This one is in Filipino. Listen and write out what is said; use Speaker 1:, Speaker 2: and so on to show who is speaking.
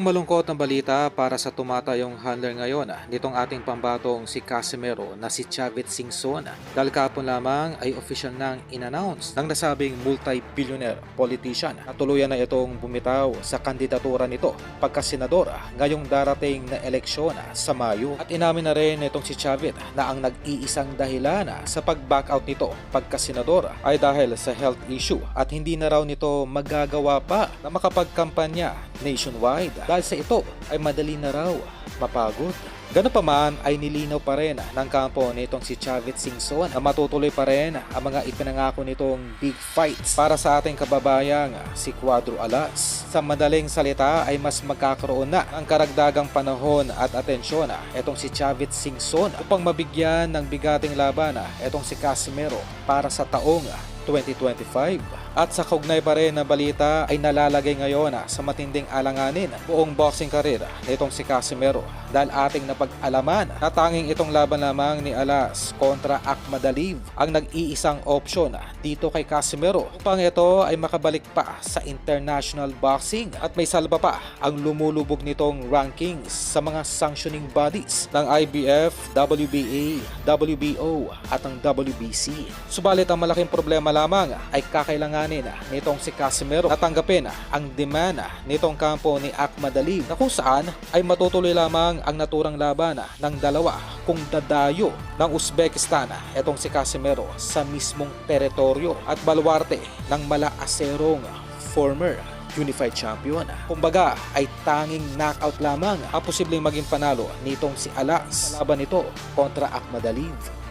Speaker 1: malungkot na balita para sa tumatayong handler ngayon nitong ating pambatong si Casimero na si Chavit Singson dahil kahapon lamang ay official nang in-announce ng nasabing multi-billionaire politician na tuluyan na itong bumitaw sa kandidatura nito pagkasenador ngayong darating na eleksyon sa Mayo. At inamin na rin itong si Chavit na ang nag-iisang dahilan sa pag-back out nito pagkasenador ay dahil sa health issue at hindi na raw nito magagawa pa na makapagkampanya nationwide dahil sa ito ay madali na raw mapagod. Ganun pa man ay nilinaw pa rin ng kampo nitong si Chavit Singson na matutuloy pa rin ang mga ipinangako nitong big fights para sa ating kababayang si Cuadro Alas. Sa madaling salita ay mas magkakaroon na ng karagdagang panahon at atensyon itong si Chavit Singson upang mabigyan ng bigating laban itong si Casimero para sa taong 2025. At sa kaugnay pa rin na balita ay nalalagay ngayon sa matinding alanganin buong boxing career nitong si Casimero dahil ating napag-alaman na tanging itong laban lamang ni Alas kontra Ahmad Aliv ang nag-iisang opsyon dito kay Casimero upang ito ay makabalik pa sa international boxing at may salba pa ang lumulubog nitong rankings sa mga sanctioning bodies ng IBF, WBA, WBO at ang WBC. Subalit ang malaking problema lamang ay kakailangan nitong si Casimero natanggapin ang demand nitong kampo ni Ahmad Aliv na kung saan ay matutuloy lamang ang naturang laban ng dalawa kung dadayo ng Uzbekistan itong si Casimero sa mismong teritoryo at baluarte ng malaaserong former unified champion. Kumbaga ay tanging knockout lamang ang posibleng maging panalo nitong si Alas sa laban nito kontra Ahmad Aliv.